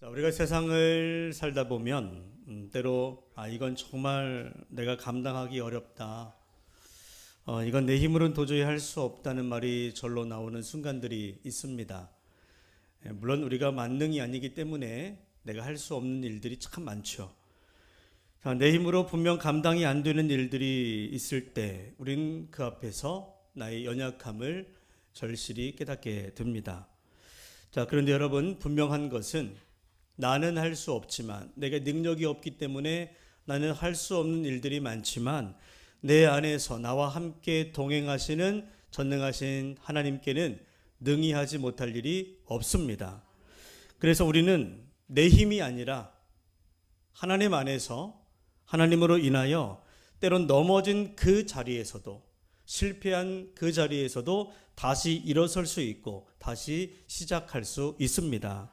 자, 우리가 세상을 살다 보면 때로 이건 정말 내가 감당하기 어렵다. 이건 내 힘으로는 도저히 할 수 없다는 말이 절로 나오는 순간들이 있습니다. 물론 우리가 만능이 아니기 때문에 내가 할 수 없는 일들이 참 많죠. 자, 내 힘으로 분명 감당이 안 되는 일들이 있을 때 우리는 그 앞에서 나의 연약함을 절실히 깨닫게 됩니다. 자, 그런데 여러분, 분명한 것은 나는 할 수 없지만, 내가 능력이 없기 때문에 나는 할 수 없는 일들이 많지만 내 안에서 나와 함께 동행하시는 전능하신 하나님께는 능히 하지 못할 일이 없습니다. 그래서 우리는 내 힘이 아니라 하나님 안에서, 하나님으로 인하여 때론 넘어진 그 자리에서도, 실패한 그 자리에서도 다시 일어설 수 있고 다시 시작할 수 있습니다.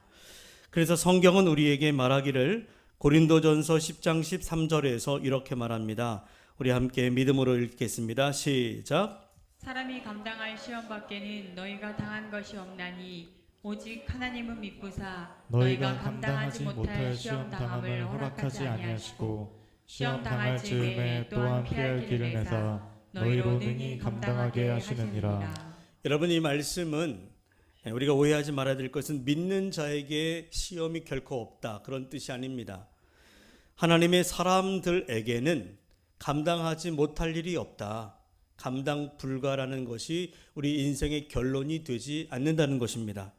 그래서 성경은 우리에게 말하기를 고린도전서 10장 13절에서 이렇게 말합니다. 우리 함께 믿음으로 읽겠습니다. 시작. 사람이 감당할 시험 밖에는 너희가 당한 것이 없나니 오직 하나님은 미쁘사 너희가 감당하지 못할 시험 당함을 허락하지 아니하시고 시험 당할 즈음에 또한 피할 길을 내사 너희로 능히 감당하게 하시느니라. 여러분, 이 말씀은 우리가 오해하지 말아야 될 것은 믿는 자에게 시험이 결코 없다, 그런 뜻이 아닙니다. 하나님의 사람들에게는 감당하지 못할 일이 없다, 감당 불가라는 것이 우리 인생의 결론이 되지 않는다는 것입니다.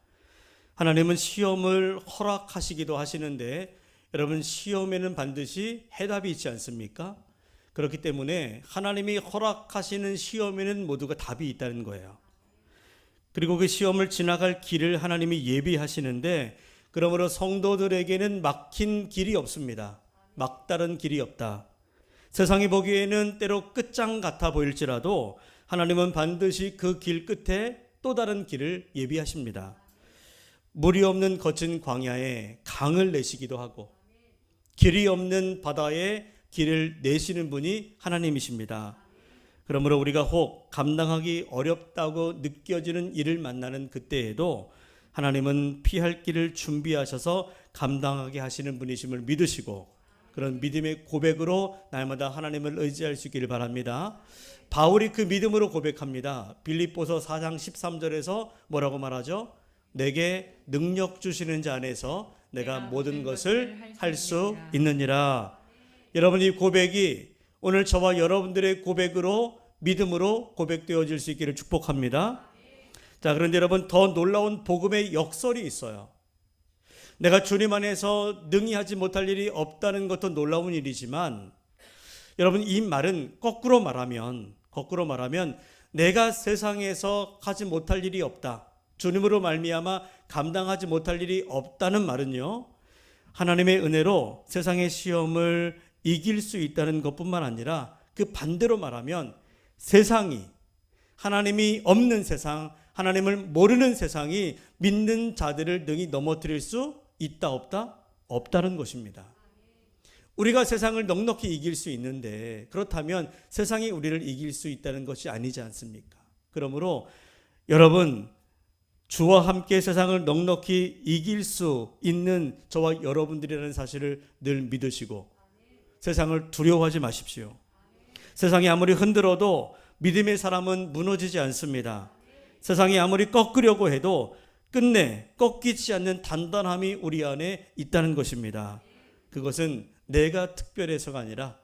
하나님은 시험을 허락하시기도 하시는데 여러분, 시험에는 반드시 해답이 있지 않습니까? 그렇기 때문에 하나님이 허락하시는 시험에는 모두가 답이 있다는 거예요. 그리고 그 시험을 지나갈 길을 하나님이 예비하시는데, 그러므로 성도들에게는 막힌 길이 없습니다. 막다른 길이 없다. 세상이 보기에는 때로 끝장 같아 보일지라도 하나님은 반드시 그 길 끝에 또 다른 길을 예비하십니다. 물이 없는 거친 광야에 강을 내시기도 하고 길이 없는 바다에 길을 내시는 분이 하나님이십니다. 그러므로 우리가 혹 감당하기 어렵다고 느껴지는 일을 만나는 그때에도 하나님은 피할 길을 준비하셔서 감당하게 하시는 분이심을 믿으시고, 그런 믿음의 고백으로 날마다 하나님을 의지할 수 있기를 바랍니다. 바울이 그 믿음으로 고백합니다. 빌립보서 4장 13절에서 뭐라고 말하죠? 내게 능력 주시는 자 안에서 내가 모든 것을 할 수 있느니라. 여러분, 이 고백이 오늘 저와 여러분들의 고백으로, 믿음으로 고백되어질 수 있기를 축복합니다. 자, 그런데 여러분, 더 놀라운 복음의 역설이 있어요. 내가 주님 안에서 능히 하지 못할 일이 없다는 것도 놀라운 일이지만, 여러분, 이 말은 거꾸로 말하면 내가 세상에서 하지 못할 일이 없다, 주님으로 말미암아 감당하지 못할 일이 없다는 말은요, 하나님의 은혜로 세상의 시험을 이길 수 있다는 것뿐만 아니라 그 반대로 말하면 세상이, 하나님이 없는 세상, 하나님을 모르는 세상이 믿는 자들을 능히 넘어뜨릴 수 있다 없다? 없다는 것입니다. 우리가 세상을 넉넉히 이길 수 있는데, 그렇다면 세상이 우리를 이길 수 있다는 것이 아니지 않습니까? 그러므로 여러분, 주와 함께 세상을 넉넉히 이길 수 있는 저와 여러분들이라는 사실을 늘 믿으시고 세상을 두려워하지 마십시오. 세상이 아무리 흔들어도 믿음의 사람은 무너지지 않습니다. 세상이 아무리 꺾으려고 해도 끝내 꺾이지 않는 단단함이 우리 안에 있다는 것입니다. 그것은 내가 특별해서가 아니라,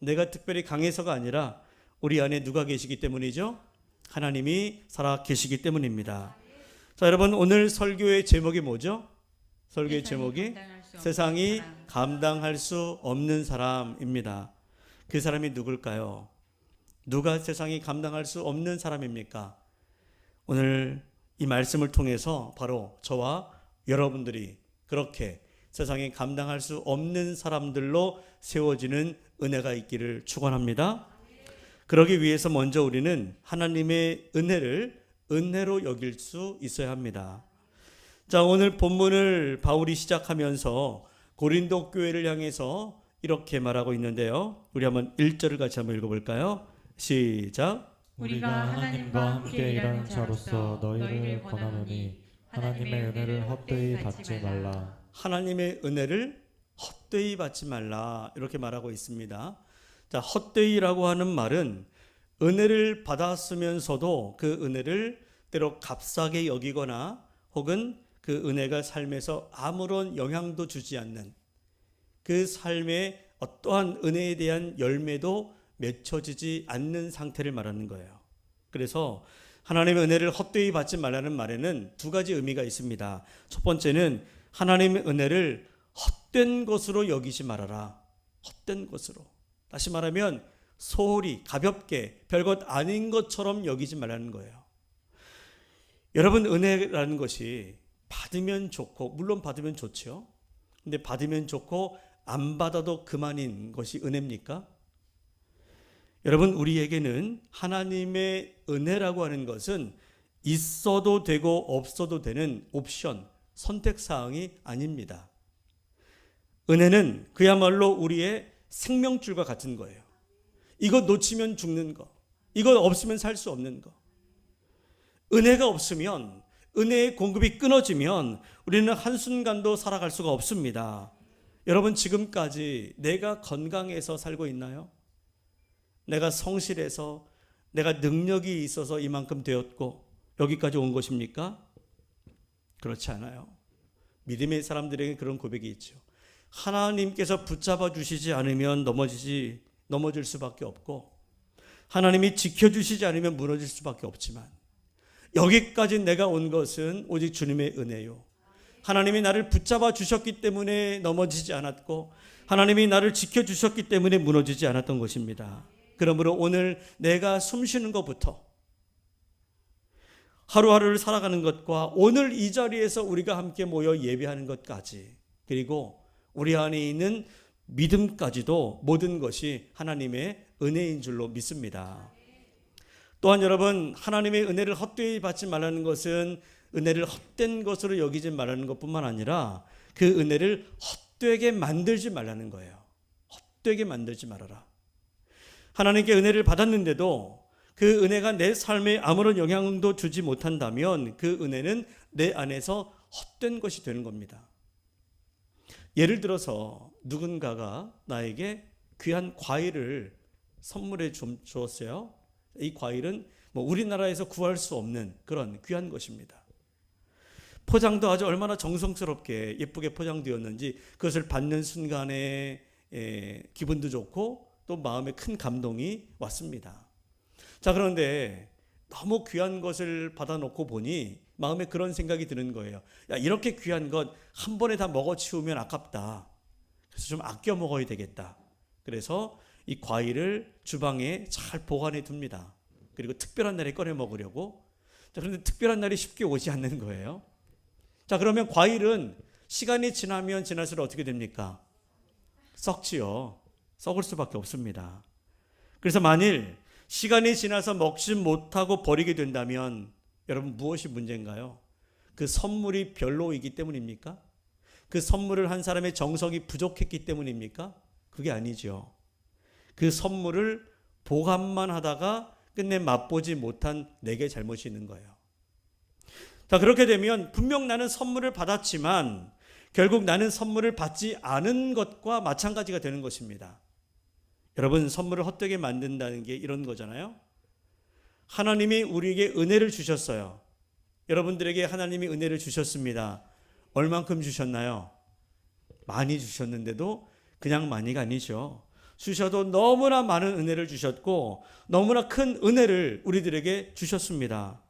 내가 특별히 강해서가 아니라 우리 안에 누가 계시기 때문이죠? 하나님이 살아 계시기 때문입니다. 자, 여러분, 오늘 설교의 제목이 뭐죠? 설교의 제목이 세상이 감당할 수 없는 사람입니다. 그 사람이 누굴까요? 누가 세상이 감당할 수 없는 사람입니까? 오늘 이 말씀을 통해서 바로 저와 여러분들이 그렇게 세상에 감당할 수 없는 사람들로 세워지는 은혜가 있기를 축원합니다. 그러기 위해서 먼저 우리는 하나님의 은혜를 은혜로 여길 수 있어야 합니다. 자, 오늘 본문을 바울이 시작하면서 고린도 교회를 향해서 이렇게 말하고 있는데요. 우리 한번 1절을 같이 한번 읽어볼까요? 시작. 우리가 하나님과 함께 일하는 자로서 너희를 권하노니 하나님의 은혜를 헛되이 받지 말라. 하나님의 은혜를 헛되이 받지 말라 이렇게 말하고 있습니다. 자, 헛되이라고 하는 말은 은혜를 받았으면서도 그 은혜를 때로 값싸게 여기거나 혹은 그 은혜가 삶에서 아무런 영향도 주지 않는, 그 삶에 어떠한 은혜에 대한 열매도 맺혀지지 않는 상태를 말하는 거예요. 그래서 하나님의 은혜를 헛되이 받지 말라는 말에는 두 가지 의미가 있습니다. 첫 번째는 하나님의 은혜를 헛된 것으로 여기지 말아라. 헛된 것으로. 다시 말하면 소홀히 가볍게 별것 아닌 것처럼 여기지 말라는 거예요. 여러분, 은혜라는 것이 받으면 좋고, 물론 받으면 좋죠. 근데 받으면 좋고 안 받아도 그만인 것이 은혜입니까? 여러분, 우리에게는 하나님의 은혜라고 하는 것은 있어도 되고 없어도 되는 옵션, 선택사항이 아닙니다. 은혜는 그야말로 우리의 생명줄과 같은 거예요. 이거 놓치면 죽는 거, 이거 없으면 살 수 없는 거. 은혜가 없으면, 은혜의 공급이 끊어지면 우리는 한순간도 살아갈 수가 없습니다. 여러분, 지금까지 내가 건강해서 살고 있나요? 내가 성실해서, 내가 능력이 있어서 이만큼 되었고 여기까지 온 것입니까? 그렇지 않아요. 믿음의 사람들에게 그런 고백이 있죠. 하나님께서 붙잡아 주시지 않으면 넘어질 수밖에 없고, 하나님이 지켜주시지 않으면 무너질 수밖에 없지만, 여기까지 내가 온 것은 오직 주님의 은혜요. 하나님이 나를 붙잡아 주셨기 때문에 넘어지지 않았고, 하나님이 나를 지켜주셨기 때문에 무너지지 않았던 것입니다. 그러므로 오늘 내가 숨쉬는 것부터, 하루하루를 살아가는 것과 오늘 이 자리에서 우리가 함께 모여 예배하는 것까지, 그리고 우리 안에 있는 믿음까지도 모든 것이 하나님의 은혜인 줄로 믿습니다. 또한 여러분, 하나님의 은혜를 헛되이 받지 말라는 것은 은혜를 헛된 것으로 여기지 말라는 것뿐만 아니라 그 은혜를 헛되게 만들지 말라는 거예요. 헛되게 만들지 말아라. 하나님께 은혜를 받았는데도 그 은혜가 내 삶에 아무런 영향도 주지 못한다면 그 은혜는 내 안에서 헛된 것이 되는 겁니다. 예를 들어서 누군가가 나에게 귀한 과일을 선물해 주었어요. 이 과일은 우리나라에서 구할 수 없는 그런 귀한 것입니다. 포장도 아주 얼마나 정성스럽게 예쁘게 포장되었는지 그것을 받는 순간에 기분도 좋고 또 마음에 큰 감동이 왔습니다. 자, 그런데 너무 귀한 것을 받아놓고 보니 마음에 그런 생각이 드는 거예요. 야, 이렇게 귀한 것 한 번에 다 먹어치우면 아깝다. 그래서 좀 아껴 먹어야 되겠다. 그래서 이 과일을 주방에 잘 보관해 둡니다. 그리고 특별한 날에 꺼내 먹으려고. 자, 그런데 특별한 날이 쉽게 오지 않는 거예요. 자, 그러면 과일은 시간이 지나면 지날수록 어떻게 됩니까? 썩지요. 썩을 수밖에 없습니다. 그래서 만일 시간이 지나서 먹지 못하고 버리게 된다면 여러분, 무엇이 문제인가요? 그 선물이 별로이기 때문입니까? 그 선물을 한 사람의 정성이 부족했기 때문입니까? 그게 아니죠. 그 선물을 보관만 하다가 끝내 맛보지 못한 내게 잘못이 있는 거예요. 자, 그렇게 되면 분명 나는 선물을 받았지만 결국 나는 선물을 받지 않은 것과 마찬가지가 되는 것입니다. 여러분, 선물을 헛되게 만든다는 게 이런 거잖아요. 하나님이 우리에게 은혜를 주셨어요. 여러분들에게 하나님이 은혜를 주셨습니다. 얼만큼 주셨나요? 많이 주셨는데도 그냥 많이가 아니죠. 주셔도 너무나 많은 은혜를 주셨고 너무나 큰 은혜를 우리들에게 주셨습니다.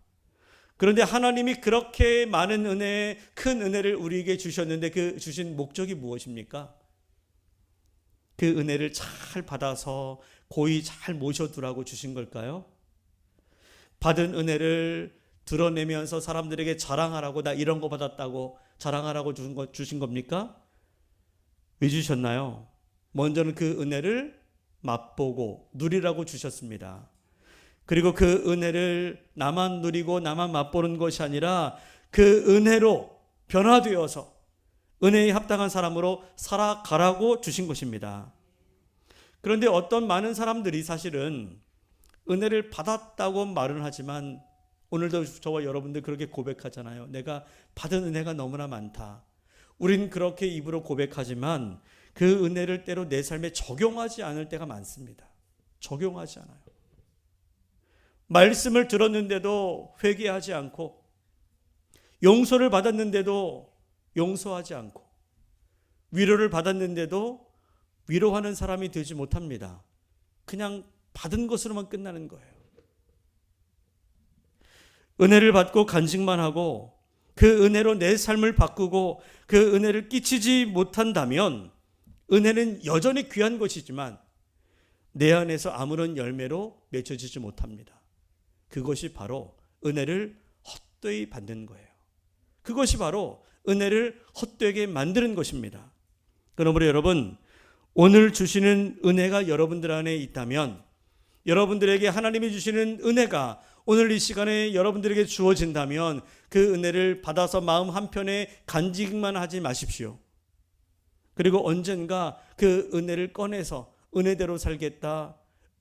그런데 하나님이 그렇게 많은 은혜, 큰 은혜를 우리에게 주셨는데 그 주신 목적이 무엇입니까? 그 은혜를 잘 받아서 고이 잘 모셔두라고 주신 걸까요? 받은 은혜를 드러내면서 사람들에게 자랑하라고, 나 이런 거 받았다고 자랑하라고 주신 겁니까? 왜 주셨나요? 먼저는 그 은혜를 맛보고 누리라고 주셨습니다. 그리고 그 은혜를 나만 누리고 나만 맛보는 것이 아니라 그 은혜로 변화되어서 은혜에 합당한 사람으로 살아가라고 주신 것입니다. 그런데 어떤 많은 사람들이 사실은 은혜를 받았다고 말은 하지만 오늘도 저와 여러분들 그렇게 고백하잖아요. 내가 받은 은혜가 너무나 많다. 우린 그렇게 입으로 고백하지만 그 은혜를 때로 내 삶에 적용하지 않을 때가 많습니다. 적용하지 않아요. 말씀을 들었는데도 회개하지 않고, 용서를 받았는데도 용서하지 않고, 위로를 받았는데도 위로하는 사람이 되지 못합니다. 그냥 받은 것으로만 끝나는 거예요. 은혜를 받고 간직만 하고 그 은혜로 내 삶을 바꾸고 그 은혜를 끼치지 못한다면 은혜는 여전히 귀한 것이지만 내 안에서 아무런 열매로 맺혀지지 못합니다. 그것이 바로 은혜를 헛되이 받는 거예요. 그것이 바로 은혜를 헛되게 만드는 것입니다. 그러므로 여러분, 오늘 주시는 은혜가 여러분들 안에 있다면, 여러분들에게 하나님이 주시는 은혜가 오늘 이 시간에 여러분들에게 주어진다면 그 은혜를 받아서 마음 한편에 간직만 하지 마십시오. 그리고 언젠가 그 은혜를 꺼내서 은혜대로 살겠다,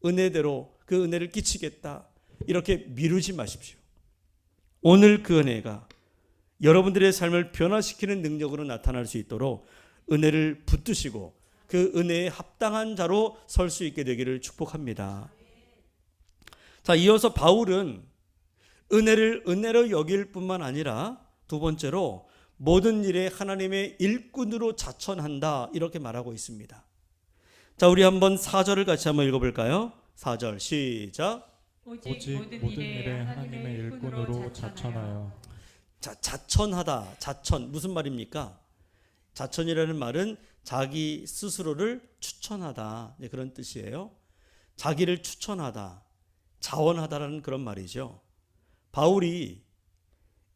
은혜대로 그 은혜를 끼치겠다, 이렇게 미루지 마십시오. 오늘 그 은혜가 여러분들의 삶을 변화시키는 능력으로 나타날 수 있도록 은혜를 붙드시고 그 은혜에 합당한 자로 설 수 있게 되기를 축복합니다. 자, 이어서 바울은 은혜를 은혜로 여길 뿐만 아니라 두 번째로 모든 일에 하나님의 일꾼으로 자천한다, 이렇게 말하고 있습니다. 자, 우리 한번 4절을 같이 한번 읽어볼까요? 4절 시작. 오직 모든 일에 하나님의 일꾼으로 자천하여. 자, 자천하다. 자천 무슨 말입니까? 자천이라는 말은 자기 스스로를 추천하다, 그런 뜻이에요. 자기를 추천하다, 자원하다라는 그런 말이죠. 바울이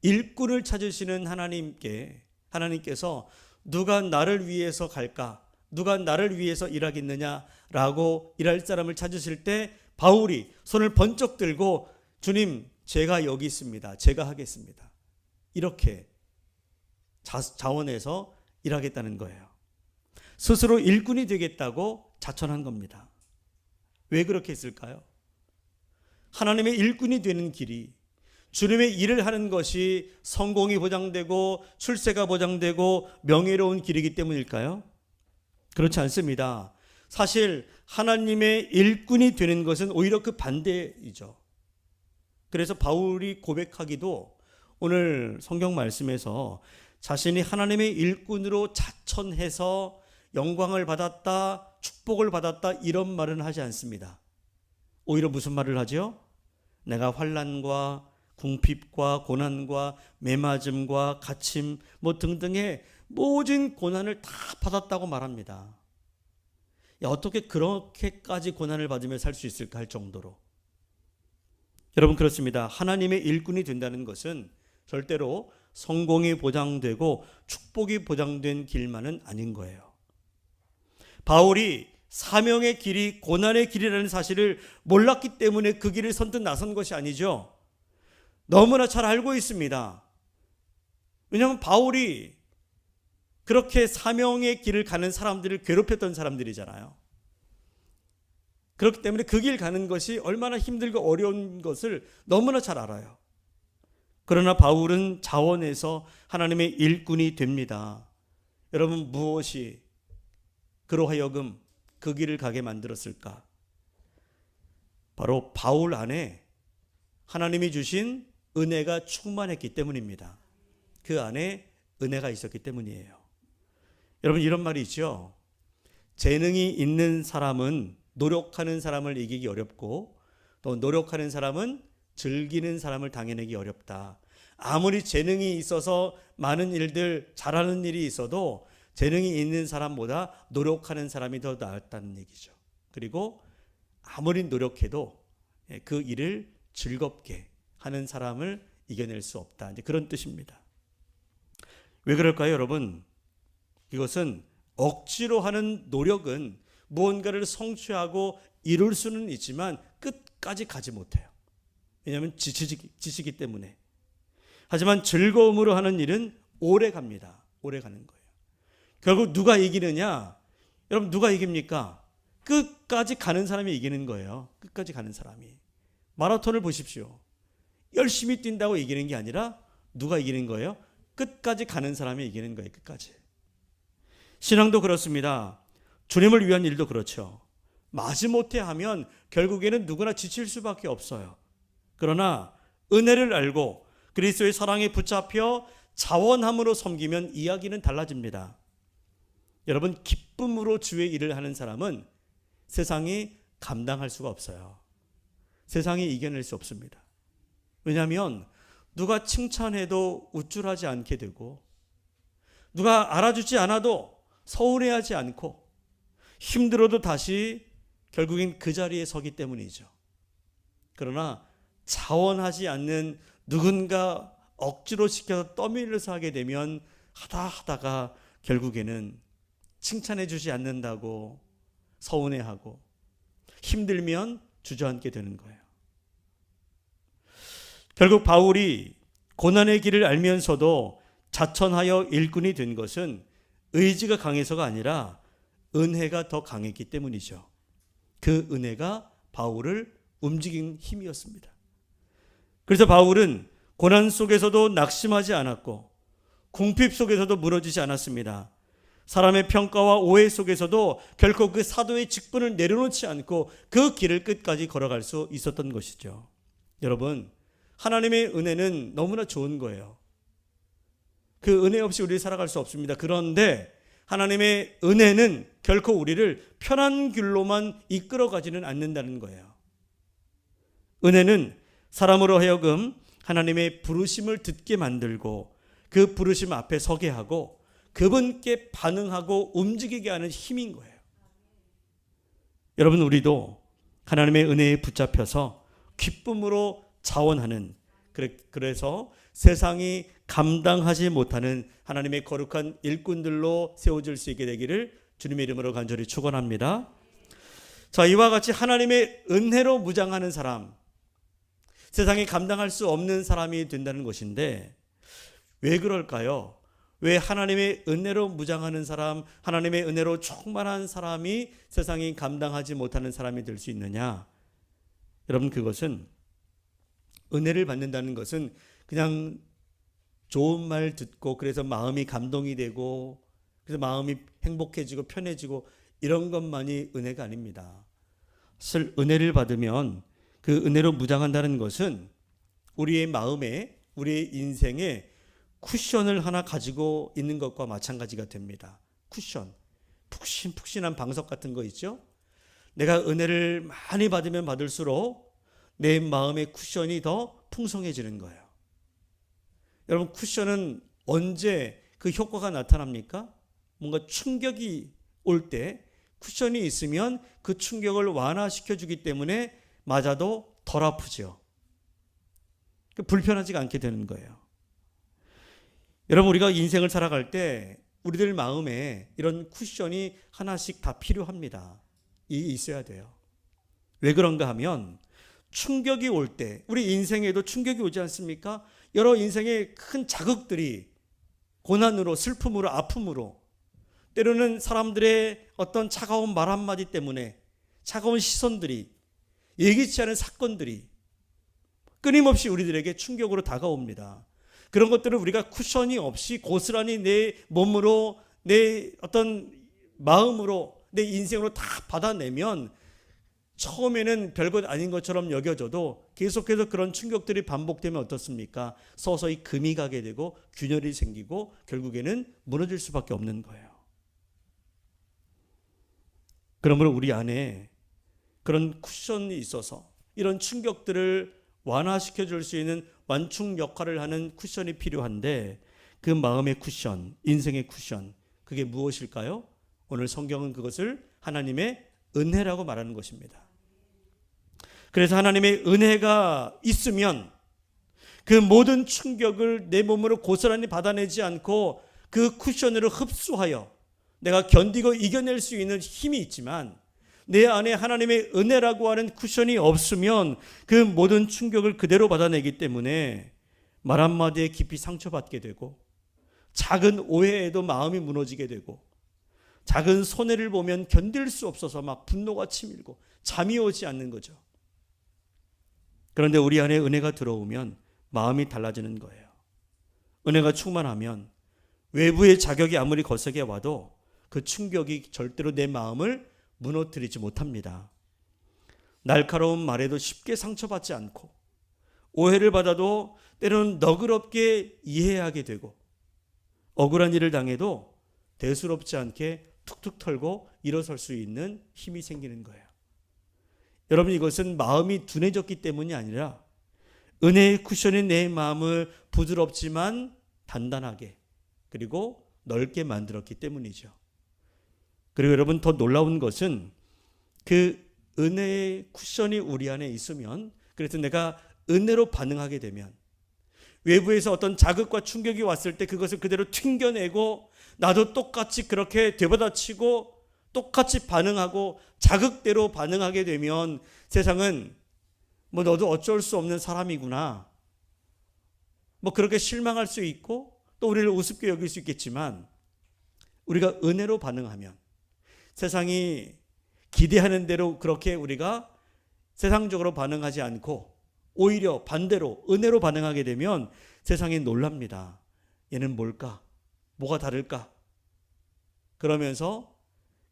일꾼을 찾으시는 하나님께서 누가 나를 위해서 갈까? 누가 나를 위해서 일하겠느냐라고 일할 사람을 찾으실 때 바울이 손을 번쩍 들고 주님, 제가 여기 있습니다. 제가 하겠습니다. 이렇게 자원해서 일하겠다는 거예요. 스스로 일꾼이 되겠다고 자천한 겁니다. 왜 그렇게 했을까요? 하나님의 일꾼이 되는 길이, 주님의 일을 하는 것이 성공이 보장되고 출세가 보장되고 명예로운 길이기 때문일까요? 그렇지 않습니다. 사실 하나님의 일꾼이 되는 것은 오히려 그 반대이죠. 그래서 바울이 고백하기도 오늘 성경 말씀에서 자신이 하나님의 일꾼으로 자천해서 영광을 받았다, 축복을 받았다, 이런 말은 하지 않습니다. 오히려 무슨 말을 하죠? 내가 환난과 궁핍과 고난과 매맞음과 갇힘 등등의 모든 고난을 다 받았다고 말합니다. 어떻게 그렇게까지 고난을 받으며 살 수 있을까 할 정도로. 여러분, 그렇습니다. 하나님의 일꾼이 된다는 것은 절대로 성공이 보장되고 축복이 보장된 길만은 아닌 거예요. 바울이 사명의 길이 고난의 길이라는 사실을 몰랐기 때문에 그 길을 선뜻 나선 것이 아니죠. 너무나 잘 알고 있습니다. 왜냐하면 바울이 그렇게 사명의 길을 가는 사람들을 괴롭혔던 사람들이잖아요. 그렇기 때문에 그 길 가는 것이 얼마나 힘들고 어려운 것을 너무나 잘 알아요. 그러나 바울은 자원해서 하나님의 일꾼이 됩니다. 여러분, 무엇이 그로 하여금 그 길을 가게 만들었을까? 바로 바울 안에 하나님이 주신 은혜가 충만했기 때문입니다. 그 안에 은혜가 있었기 때문이에요. 여러분, 이런 말이 있죠. 재능이 있는 사람은 노력하는 사람을 이기기 어렵고 또 노력하는 사람은 즐기는 사람을 당해내기 어렵다. 아무리 재능이 있어서 많은 일들, 잘하는 일이 있어도 재능이 있는 사람보다 노력하는 사람이 더 낫다는 얘기죠. 그리고 아무리 노력해도 그 일을 즐겁게 하는 사람을 이겨낼 수 없다, 이제 그런 뜻입니다. 왜 그럴까요, 여러분? 이것은 억지로 하는 노력은 무언가를 성취하고 이룰 수는 있지만 끝까지 가지 못해요. 왜냐하면 지치기 때문에. 하지만 즐거움으로 하는 일은 오래 갑니다. 오래 가는 거예요. 결국 누가 이기느냐? 여러분, 누가 이깁니까? 끝까지 가는 사람이 이기는 거예요. 끝까지 가는 사람이. 마라톤을 보십시오. 열심히 뛴다고 이기는 게 아니라 누가 이기는 거예요? 끝까지 가는 사람이 이기는 거예요. 끝까지. 신앙도 그렇습니다. 주님을 위한 일도 그렇죠. 마지못해 하면 결국에는 누구나 지칠 수밖에 없어요. 그러나 은혜를 알고 그리스도의 사랑에 붙잡혀 자원함으로 섬기면 이야기는 달라집니다. 여러분, 기쁨으로 주의 일을 하는 사람은 세상이 감당할 수가 없어요. 세상이 이겨낼 수 없습니다. 왜냐하면 누가 칭찬해도 우쭐하지 않게 되고, 누가 알아주지 않아도 서운해하지 않고, 힘들어도 다시 결국엔 그 자리에 서기 때문이죠. 그러나 자원하지 않는 누군가 억지로 시켜서 떠밀려서 하게 되면 하다가 결국에는 칭찬해 주지 않는다고 서운해하고, 힘들면 주저앉게 되는 거예요. 결국 바울이 고난의 길을 알면서도 자천하여 일꾼이 된 것은 의지가 강해서가 아니라 은혜가 더 강했기 때문이죠. 그 은혜가 바울을 움직인 힘이었습니다. 그래서 바울은 고난 속에서도 낙심하지 않았고 궁핍 속에서도 무너지지 않았습니다. 사람의 평가와 오해 속에서도 결코 그 사도의 직분을 내려놓지 않고 그 길을 끝까지 걸어갈 수 있었던 것이죠. 여러분, 하나님의 은혜는 너무나 좋은 거예요. 그 은혜 없이 우리 살아갈 수 없습니다. 그런데 하나님의 은혜는 결코 우리를 편한 길로만 이끌어가지는 않는다는 거예요. 은혜는 사람으로 하여금 하나님의 부르심을 듣게 만들고 그 부르심 앞에 서게 하고 그분께 반응하고 움직이게 하는 힘인 거예요. 여러분, 우리도 하나님의 은혜에 붙잡혀서 기쁨으로 자원하는, 그래서 세상이 감당하지 못하는 하나님의 거룩한 일꾼들로 세워질 수 있게 되기를 주님의 이름으로 간절히 축원합니다. 자, 이와 같이 하나님의 은혜로 무장하는 사람, 세상이 감당할 수 없는 사람이 된다는 것인데 왜 그럴까요? 왜 하나님의 은혜로 무장하는 사람, 하나님의 은혜로 충만한 사람이 세상이 감당하지 못하는 사람이 될 수 있느냐? 여러분, 그것은 은혜를 받는다는 것은 그냥 좋은 말 듣고 그래서 마음이 감동이 되고 그래서 마음이 행복해지고 편해지고 이런 것만이 은혜가 아닙니다. 사실 은혜를 받으면 그 은혜로 무장한다는 것은 우리의 마음에, 우리의 인생에 쿠션을 하나 가지고 있는 것과 마찬가지가 됩니다. 쿠션, 푹신푹신한 방석 같은 거 있죠? 내가 은혜를 많이 받으면 받을수록 내 마음의 쿠션이 더 풍성해지는 거예요. 여러분, 쿠션은 언제 그 효과가 나타납니까? 뭔가 충격이 올 때 쿠션이 있으면 그 충격을 완화시켜 주기 때문에 맞아도 덜 아프죠. 불편하지가 않게 되는 거예요. 여러분, 우리가 인생을 살아갈 때 우리들 마음에 이런 쿠션이 하나씩 다 필요합니다. 이게 있어야 돼요. 왜 그런가 하면 충격이 올 때, 우리 인생에도 충격이 오지 않습니까? 여러 인생의 큰 자극들이 고난으로, 슬픔으로, 아픔으로, 때로는 사람들의 어떤 차가운 말 한마디 때문에 차가운 시선들이, 예기치 않은 사건들이 끊임없이 우리들에게 충격으로 다가옵니다. 그런 것들을 우리가 쿠션이 없이 고스란히 내 몸으로, 내 어떤 마음으로, 내 인생으로 다 받아내면 처음에는 별것 아닌 것처럼 여겨져도 계속해서 그런 충격들이 반복되면 어떻습니까? 서서히 금이 가게 되고 균열이 생기고 결국에는 무너질 수밖에 없는 거예요. 그러므로 우리 안에 그런 쿠션이 있어서 이런 충격들을 완화시켜 줄 수 있는 완충 역할을 하는 쿠션이 필요한데 그 마음의 쿠션, 인생의 쿠션, 그게 무엇일까요? 오늘 성경은 그것을 하나님의 은혜라고 말하는 것입니다. 그래서 하나님의 은혜가 있으면 그 모든 충격을 내 몸으로 고스란히 받아내지 않고 그 쿠션으로 흡수하여 내가 견디고 이겨낼 수 있는 힘이 있지만 내 안에 하나님의 은혜라고 하는 쿠션이 없으면 그 모든 충격을 그대로 받아내기 때문에 말 한마디에 깊이 상처받게 되고 작은 오해에도 마음이 무너지게 되고 작은 손해를 보면 견딜 수 없어서 막 분노가 치밀고 잠이 오지 않는 거죠. 그런데 우리 안에 은혜가 들어오면 마음이 달라지는 거예요. 은혜가 충만하면 외부의 자격이 아무리 거세게 와도 그 충격이 절대로 내 마음을 무너뜨리지 못합니다. 날카로운 말에도 쉽게 상처받지 않고 오해를 받아도 때로는 너그럽게 이해하게 되고 억울한 일을 당해도 대수롭지 않게 툭툭 털고 일어설 수 있는 힘이 생기는 거예요. 여러분, 이것은 마음이 둔해졌기 때문이 아니라 은혜의 쿠션이 내 마음을 부드럽지만 단단하게 그리고 넓게 만들었기 때문이죠. 그리고 여러분, 더 놀라운 것은 그 은혜의 쿠션이 우리 안에 있으면, 그래서 내가 은혜로 반응하게 되면 외부에서 어떤 자극과 충격이 왔을 때 그것을 그대로 튕겨내고 나도 똑같이 그렇게 되받아치고 똑같이 반응하고 자극대로 반응하게 되면 세상은 뭐 너도 어쩔 수 없는 사람이구나, 뭐 그렇게 실망할 수 있고 또 우리를 우습게 여길 수 있겠지만, 우리가 은혜로 반응하면 세상이 기대하는 대로 그렇게 우리가 세상적으로 반응하지 않고 오히려 반대로 은혜로 반응하게 되면 세상이 놀랍니다. 얘는 뭘까? 뭐가 다를까? 그러면서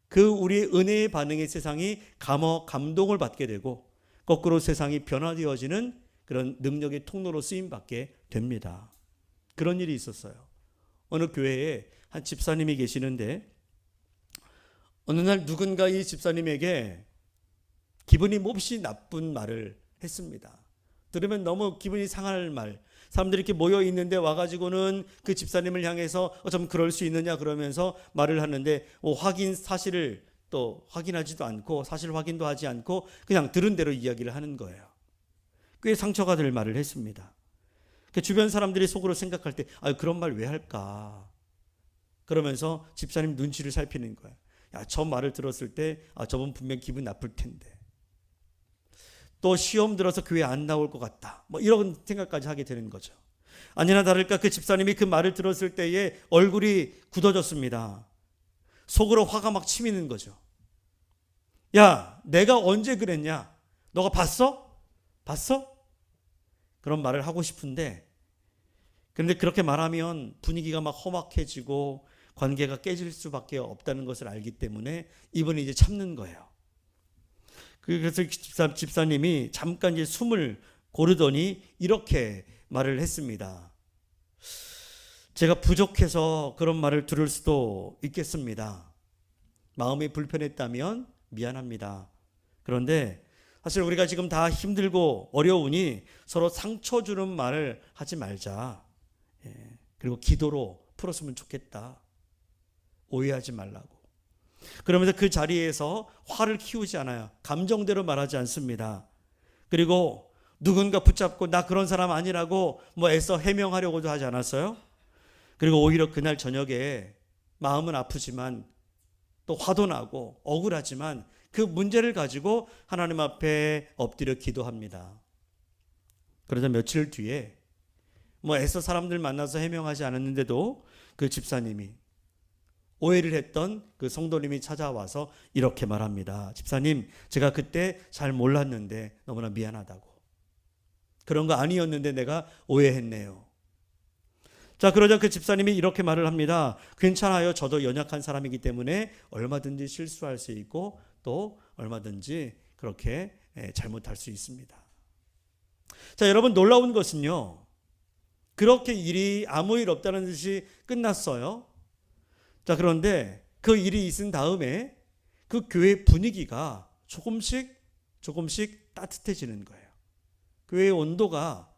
그 우리의 은혜의 반응에 세상이 감동을 받게 되고 거꾸로 세상이 변화되어지는 그런 능력의 통로로 쓰임받게 됩니다. 그런 일이 있었어요. 어느 교회에 한 집사님이 계시는데 어느 날 누군가 이 집사님에게 기분이 몹시 나쁜 말을 했습니다. 들으면 너무 기분이 상할 말. 사람들이 이렇게 모여 있는데 와가지고는 그 집사님을 향해서 좀 그럴 수 있느냐 그러면서 말을 하는데 사실을 또 확인하지도 않고 사실 확인도 하지 않고 그냥 들은 대로 이야기를 하는 거예요. 꽤 상처가 될 말을 했습니다. 주변 사람들이 속으로 생각할 때 그런 말 왜 할까? 그러면서 집사님 눈치를 살피는 거예요. 야, 저 말을 들었을 때 저분 분명 기분 나쁠 텐데. 또 시험 들어서 교회 안 나올 것 같다. 뭐 이런 생각까지 하게 되는 거죠. 아니나 다를까 그 집사님이 그 말을 들었을 때에 얼굴이 굳어졌습니다. 속으로 화가 막 치미는 거죠. 야, 내가 언제 그랬냐? 너가 봤어? 봤어? 그런 말을 하고 싶은데, 그런데 그렇게 말하면 분위기가 막 험악해지고 관계가 깨질 수밖에 없다는 것을 알기 때문에 이분이 이제 참는 거예요. 그래서 집사님이 잠깐 이제 숨을 고르더니 이렇게 말을 했습니다. 제가 부족해서 그런 말을 들을 수도 있겠습니다. 마음이 불편했다면 미안합니다. 그런데 사실 우리가 지금 다 힘들고 어려우니 서로 상처 주는 말을 하지 말자. 그리고 기도로 풀었으면 좋겠다. 오해하지 말라고. 그러면서 그 자리에서 화를 키우지 않아요. 감정대로 말하지 않습니다. 그리고 누군가 붙잡고 나 그런 사람 아니라고 뭐 애써 해명하려고도 하지 않았어요. 그리고 오히려 그날 저녁에 마음은 아프지만 또 화도 나고 억울하지만 그 문제를 가지고 하나님 앞에 엎드려 기도합니다. 그러자 며칠 뒤에 뭐 애써 사람들 만나서 해명하지 않았는데도 그 집사님이 오해를 했던 그 성도님이 찾아와서 이렇게 말합니다. 집사님, 제가 그때 잘 몰랐는데 너무나 미안하다고. 그런 거 아니었는데 내가 오해했네요. 자, 그러자 그 집사님이 이렇게 말을 합니다. 괜찮아요. 저도 연약한 사람이기 때문에 얼마든지 실수할 수 있고 또 얼마든지 그렇게 잘못할 수 있습니다. 자, 여러분, 놀라운 것은요, 그렇게 일이 아무 일 없다는 듯이 끝났어요. 자, 그런데 그 일이 있은 다음에 그 교회 분위기가 조금씩 따뜻해지는 거예요. 교회의 온도가,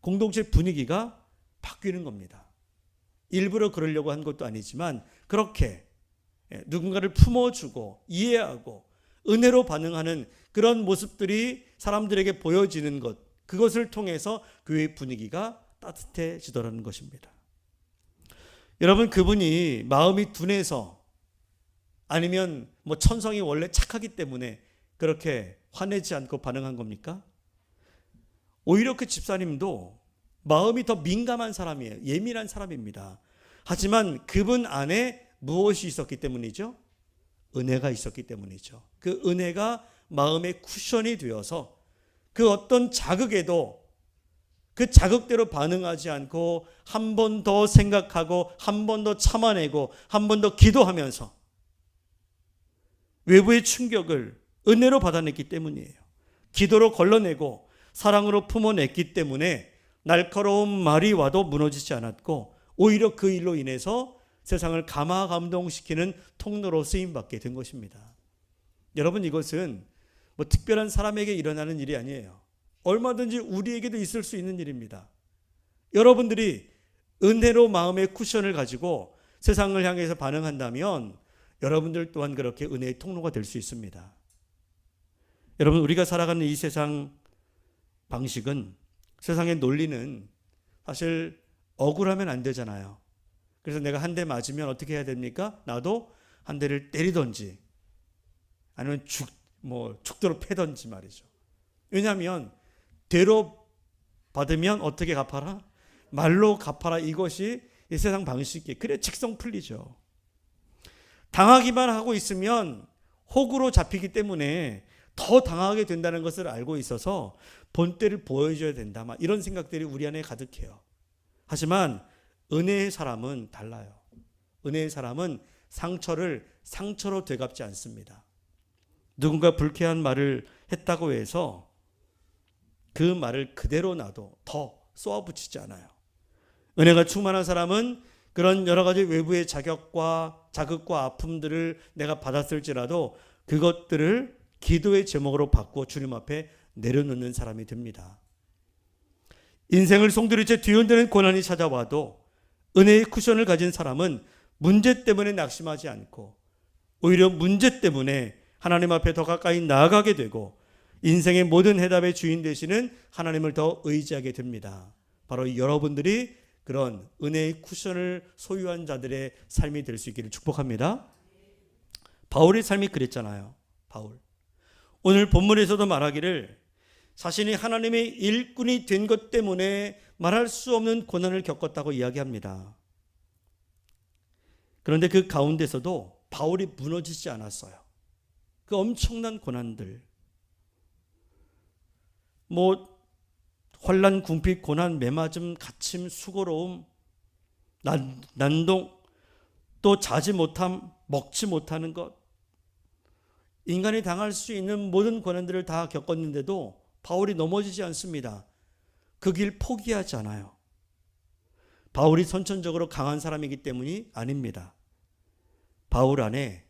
공동체 분위기가 바뀌는 겁니다. 일부러 그러려고 한 것도 아니지만 그렇게 누군가를 품어주고 이해하고 은혜로 반응하는 그런 모습들이 사람들에게 보여지는 것, 그것을 통해서 교회의 분위기가 따뜻해지더라는 것입니다. 여러분, 그분이 마음이 둔해서 아니면 뭐 천성이 원래 착하기 때문에 그렇게 화내지 않고 반응한 겁니까? 오히려 그 집사님도 마음이 더 민감한 사람이에요. 예민한 사람입니다. 하지만 그분 안에 무엇이 있었기 때문이죠? 은혜가 있었기 때문이죠. 그 은혜가 마음의 쿠션이 되어서 그 어떤 자극에도 그 자극대로 반응하지 않고 한 번 더 생각하고 한 번 더 참아내고 한 번 더 기도하면서 외부의 충격을 은혜로 받아냈기 때문이에요. 기도로 걸러내고 사랑으로 품어냈기 때문에 날카로운 말이 와도 무너지지 않았고 오히려 그 일로 인해서 세상을 감화감동시키는 통로로 쓰임받게 된 것입니다. 여러분, 이것은 뭐 특별한 사람에게 일어나는 일이 아니에요. 얼마든지 우리에게도 있을 수 있는 일입니다. 여러분들이 은혜로 마음의 쿠션을 가지고 세상을 향해서 반응한다면 여러분들 또한 그렇게 은혜의 통로가 될 수 있습니다. 여러분, 우리가 살아가는 이 세상 방식은, 세상의 논리는 사실 억울하면 안 되잖아요. 그래서 내가 한 대 맞으면 어떻게 해야 됩니까? 나도 한 대를 때리던지 아니면 죽도록 패던지 말이죠. 왜냐하면 대로 받으면 어떻게 갚아라? 말로 갚아라. 이것이 이 세상 방식이에요. 그래 직성 풀리죠. 당하기만 하고 있으면 호구로 잡히기 때문에 더 당하게 된다는 것을 알고 있어서 본때를 보여줘야 된다. 이런 생각들이 우리 안에 가득해요. 하지만 은혜의 사람은 달라요. 은혜의 사람은 상처를 상처로 되갚지 않습니다. 누군가 불쾌한 말을 했다고 해서 그 말을 그대로 놔도 더 쏘아붙이지 않아요. 은혜가 충만한 사람은 그런 여러 가지 외부의 자극과 아픔들을 내가 받았을지라도 그것들을 기도의 제목으로 바꾸어 주님 앞에 내려놓는 사람이 됩니다. 인생을 송두리째 뒤흔드는 고난이 찾아와도 은혜의 쿠션을 가진 사람은 문제 때문에 낙심하지 않고 오히려 문제 때문에 하나님 앞에 더 가까이 나아가게 되고 인생의 모든 해답의 주인 되시는 하나님을 더 의지하게 됩니다. 바로 여러분들이 그런 은혜의 쿠션을 소유한 자들의 삶이 될 수 있기를 축복합니다. 바울의 삶이 그랬잖아요. 바울. 오늘 본문에서도 말하기를 자신이 하나님의 일꾼이 된 것 때문에 말할 수 없는 고난을 겪었다고 이야기합니다. 그런데 그 가운데서도 바울이 무너지지 않았어요. 그 엄청난 고난들, 환난, 궁핍, 고난, 매맞음, 갇힘, 수고로움, 난동, 또 자지 못함, 먹지 못하는 것, 인간이 당할 수 있는 모든 고난들을 다 겪었는데도 바울이 넘어지지 않습니다. 그 길 포기하지 않아요. 바울이 선천적으로 강한 사람이기 때문이 아닙니다. 바울 안에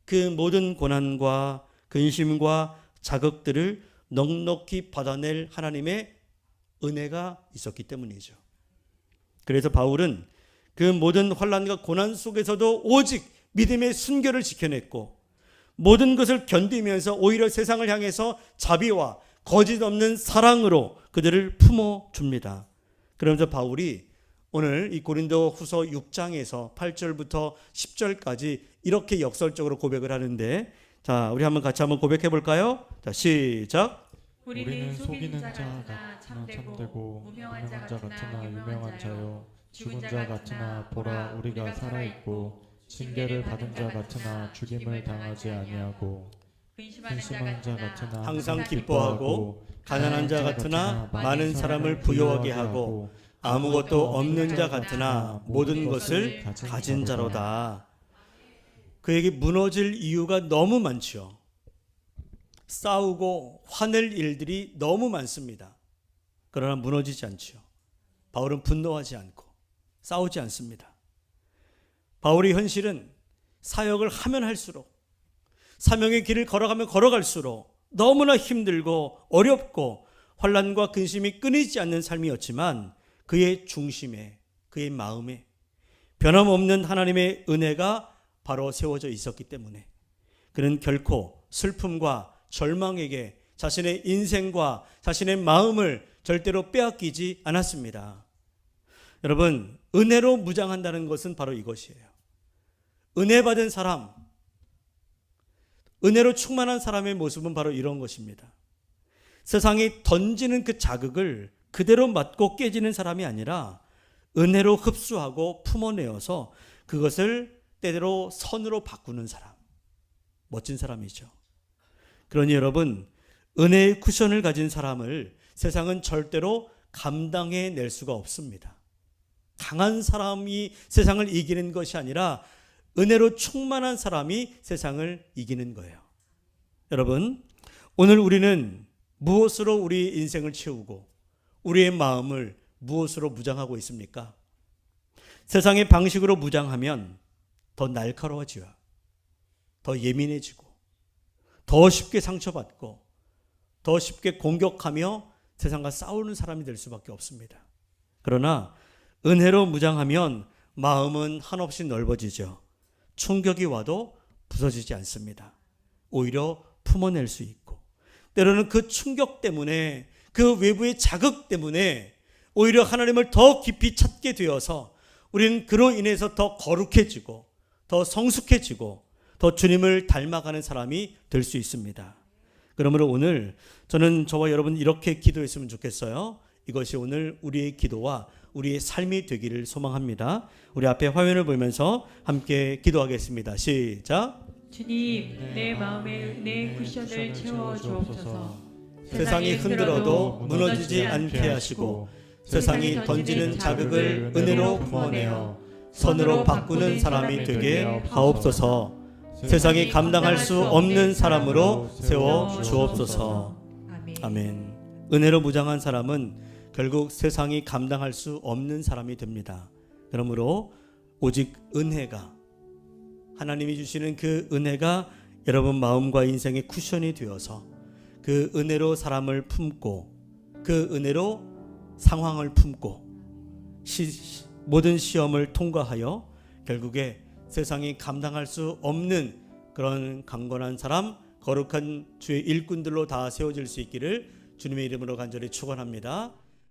그 모든 고난과 근심과 자극들을 넉넉히 받아낼 하나님의 은혜가 있었기 때문이죠. 그래서 바울은 그 모든 환난과 고난 속에서도 오직 믿음의 순결을 지켜냈고 모든 것을 견디면서 오히려 세상을 향해서 자비와 거짓 없는 사랑으로 그들을 품어줍니다. 그러면서 바울이 오늘 이 고린도 후서 6장에서 8절부터 10절까지 이렇게 역설적으로 고백을 하는데, 자, 우리 같이 한번 고백해 볼까요? 자, 시작. 우리는 속이는 자 같으나 참되고 무명한 자 같으나 유명한 자요 죽은 자 같으나 보라 우리가 살아있고 징계를 받은 자 같으나 죽임을 당하지 아니하고 근심한 자 같으나 항상 기뻐하고 가난한 자 같으나 많은 사람을 부유하게 하고 아무것도 없는 자 같으나 모든 것을 가진 자로다. 그에게 무너질 이유가 너무 많죠. 싸우고 화낼 일들이 너무 많습니다. 그러나 무너지지 않죠. 바울은 분노하지 않고 싸우지 않습니다. 바울의 현실은 사역을 하면 할수록, 사명의 길을 걸어가면 걸어갈수록 너무나 힘들고 어렵고 환난과 근심이 끊이지 않는 삶이었지만 그의 중심에, 그의 마음에 변함없는 하나님의 은혜가 바로 세워져 있었기 때문에 그는 결코 슬픔과 절망에게 자신의 인생과 자신의 마음을 절대로 빼앗기지 않았습니다. 여러분, 은혜로 무장한다는 것은 바로 이것이에요. 은혜 받은 사람, 은혜로 충만한 사람의 모습은 바로 이런 것입니다. 세상이 던지는 그 자극을 그대로 맞고 깨지는 사람이 아니라 은혜로 흡수하고 품어내어서 그것을 때대로 선으로 바꾸는 사람, 멋진 사람이죠. 그러니 여러분, 은혜의 쿠션을 가진 사람을 세상은 절대로 감당해낼 수가 없습니다. 강한 사람이 세상을 이기는 것이 아니라 은혜로 충만한 사람이 세상을 이기는 거예요. 여러분, 오늘 우리는 무엇으로 우리 인생을 채우고 우리의 마음을 무엇으로 무장하고 있습니까? 세상의 방식으로 무장하면 더 날카로워지고 더 예민해지고 더 쉽게 상처받고 더 쉽게 공격하며 세상과 싸우는 사람이 될 수밖에 없습니다. 그러나 은혜로 무장하면 마음은 한없이 넓어지죠. 충격이 와도 부서지지 않습니다. 오히려 품어낼 수 있고, 때로는 그 충격 때문에, 그 외부의 자극 때문에 오히려 하나님을 더 깊이 찾게 되어서 우리는 그로 인해서 더 거룩해지고 더 성숙해지고 더 주님을 닮아가는 사람이 될 수 있습니다. 그러므로 오늘 저는 저와 여러분 이렇게 기도했으면 좋겠어요. 이것이 오늘 우리의 기도와 우리의 삶이 되기를 소망합니다. 우리 앞에 화면을 보면서 함께 기도하겠습니다. 시작. 주님, 내 마음에 은혜의 쿠션을 채워 주옵소서. 세상이 흔들어도 무너지지 않게 하시고 세상이 던지는 자극을 은혜로 품어내어 선으로 바꾸는 사람이 되게 하옵소서. 세상이 감당할 수 없는 사람으로 세워 주옵소서. 아멘. 은혜로 무장한 사람은 결국 세상이 감당할 수 없는 사람이 됩니다. 그러므로 오직 은혜가, 하나님이 주시는 그 은혜가 여러분 마음과 인생의 쿠션이 되어서 그 은혜로 사람을 품고 그 은혜로 상황을 품고 모든 시험을 통과하여 결국에 세상이 감당할 수 없는 그런 강건한 사람, 거룩한 주의 일꾼들로 다 세워질 수 있기를 주님의 이름으로 간절히 축원합니다.